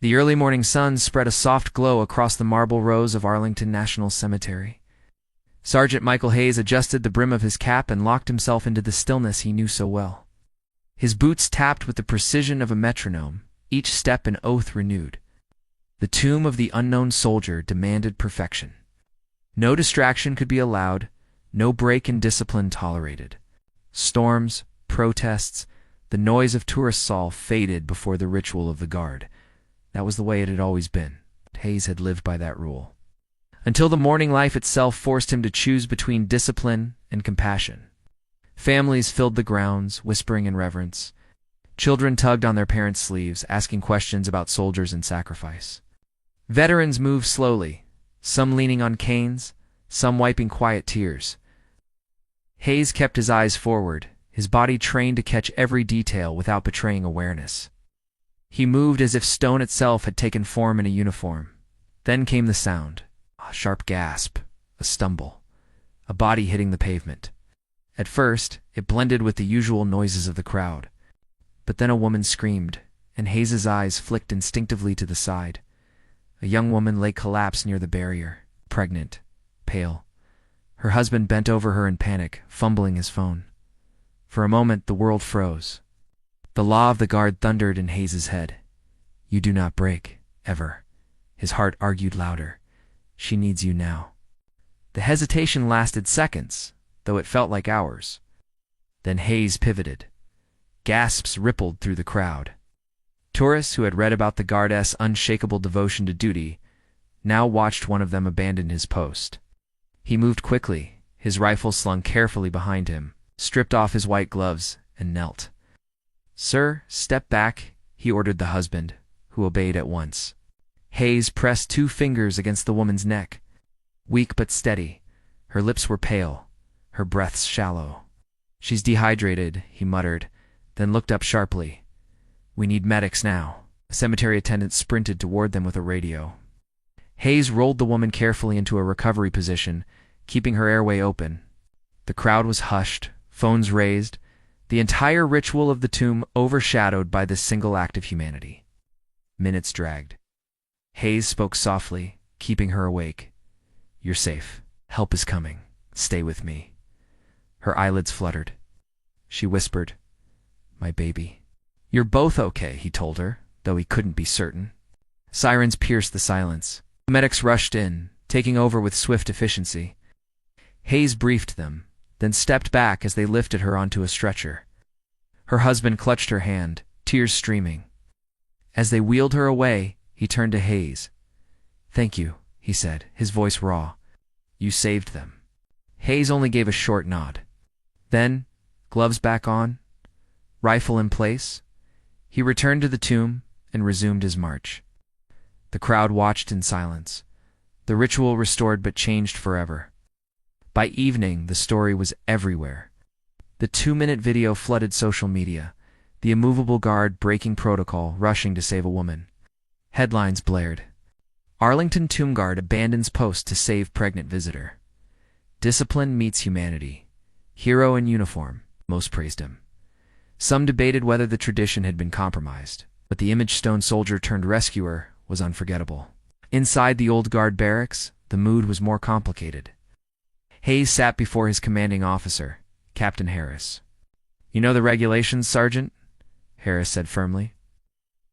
The early morning sun spread a soft glow across the marble rows of Arlington National Cemetery. Sergeant Michael Hayes adjusted the brim of his cap and locked himself into the stillness he knew so well. His boots tapped with the precision of a metronome, each step an oath renewed. The tomb of the unknown soldier demanded perfection. No distraction could be allowed, no break in discipline tolerated. Storms, protests, the noise of tourists all faded before the ritual of the guard. That was the way it had always been. Hayes had lived by that rule. Until the morning life itself forced him to choose between discipline and compassion. Families filled the grounds, whispering in reverence. Children tugged on their parents' sleeves, asking questions about soldiers and sacrifice. Veterans moved slowly, some leaning on canes, some wiping quiet tears. Hayes kept his eyes forward, his body trained to catch every detail without betraying awareness. He moved as if stone itself had taken form in a uniform. Then came the sound. A sharp gasp, a stumble, a body hitting the pavement. At first, it blended with the usual noises of the crowd. But then a woman screamed, and Hayes's eyes flicked instinctively to the side. A young woman lay collapsed near the barrier, pregnant, pale. Her husband bent over her in panic, fumbling his phone. For a moment, the world froze. The law of the guard thundered in Hayes's head. You do not break, ever. His heart argued louder. She needs you now. The hesitation lasted seconds, though it felt like hours. Then Hayes pivoted. Gasps rippled through the crowd. Tourists who had read about the guard's unshakable devotion to duty now watched one of them abandon his post. He moved quickly, his rifle slung carefully behind him, stripped off his white gloves, and knelt. "Sir, step back," he ordered the husband, who obeyed at once. Hayes pressed 2 fingers against the woman's neck. Weak but steady, her lips were pale, her breaths shallow. "She's dehydrated," he muttered, then looked up sharply. "We need medics now." A cemetery attendant sprinted toward them with a radio. Hayes rolled the woman carefully into a recovery position, keeping her airway open. The crowd was hushed, phones raised, the entire ritual of the tomb overshadowed by this single act of humanity. Minutes dragged. Hayes spoke softly, keeping her awake. "You're safe. Help is coming. Stay with me." Her eyelids fluttered. She whispered, "My baby." "You're both okay," he told her, though he couldn't be certain. Sirens pierced the silence. Medics rushed in, taking over with swift efficiency. Hayes briefed them, then stepped back as they lifted her onto a stretcher. Her husband clutched her hand, tears streaming. As they wheeled her away, he turned to Hayes. "Thank you," he said, his voice raw. "You saved them." Hayes only gave a short nod. Then, gloves back on, rifle in place, he returned to the tomb and resumed his march. The crowd watched in silence, the ritual restored but changed forever. By evening, the story was everywhere. The 2-minute video flooded social media, the immovable guard breaking protocol, rushing to save a woman. Headlines blared. Arlington Tomb Guard abandons post to save pregnant visitor. Discipline meets humanity. Hero in uniform, most praised him. Some debated whether the tradition had been compromised, but the image stone soldier turned rescuer was unforgettable. Inside the old guard barracks, the mood was more complicated. Hayes sat before his commanding officer, Captain Harris. "You know the regulations, Sergeant?" Harris said firmly.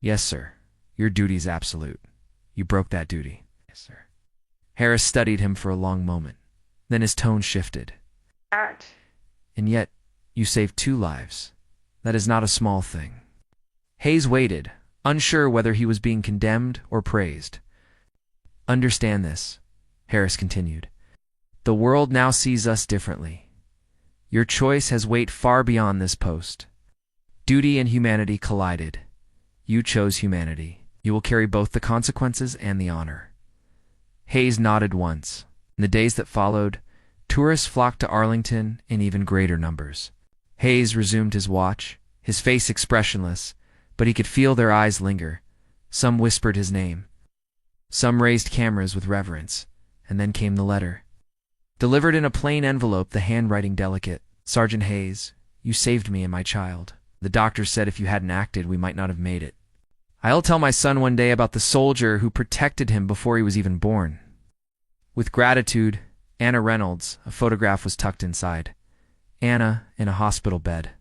"Yes, sir. Your duty's absolute. You broke that duty." "Yes, sir." Harris studied him for a long moment. Then his tone shifted. "And yet, you saved 2 lives. That is not a small thing." Hayes waited, unsure whether he was being condemned or praised. "Understand this," Harris continued. "The world now sees us differently. Your choice has weight far beyond this post. Duty and humanity collided. You chose humanity. You will carry both the consequences and the honor." Hayes nodded once. In the days that followed, tourists flocked to Arlington in even greater numbers. Hayes resumed his watch, his face expressionless, but he could feel their eyes linger. Some whispered his name. Some raised cameras with reverence, and then came the letter. Delivered in a plain envelope, the handwriting delicate. "Sergeant Hayes, you saved me and my child. The doctor said if you hadn't acted, we might not have made it. I'll tell my son one day about the soldier who protected him before he was even born." With gratitude, Anna Reynolds, a photograph was tucked inside. Anna in a hospital bed.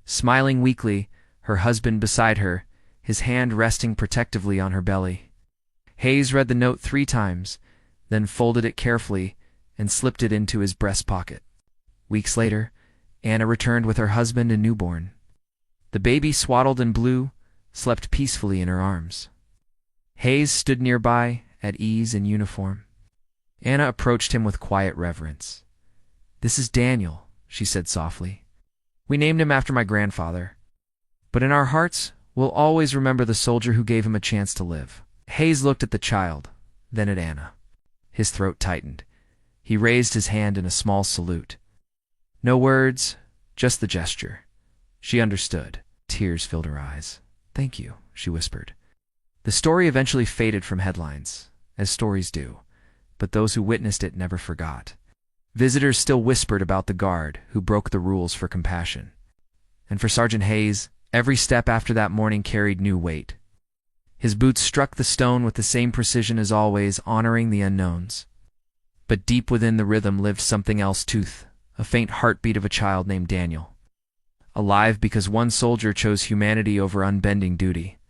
Smiling weakly, her husband beside her, his hand resting protectively on her belly. Hayes read the note 3 times, then folded it carefully and slipped it into his breast pocket. Weeks later, Anna returned with her husband and newborn. The baby, swaddled in blue, slept peacefully in her arms. Hayes stood nearby, at ease in uniform. Anna approached him with quiet reverence. "This is Daniel," she said softly. "We named him after my grandfather. But in our hearts, we'll always remember the soldier who gave him a chance to live." Hayes looked at the child, then at Anna. His throat tightened. He raised his hand in a small salute. No words, just the gesture. She understood. Tears filled her eyes. "Thank you," she whispered. The story eventually faded from headlines, as stories do, but those who witnessed it never forgot. Visitors still whispered about the guard who broke the rules for compassion. And for Sergeant Hayes, every step after that morning carried new weight. His boots struck the stone with the same precision as always, honoring the unknowns. But deep within the rhythm lived something else too, a faint heartbeat of a child named Daniel. Alive because one soldier chose humanity over unbending duty.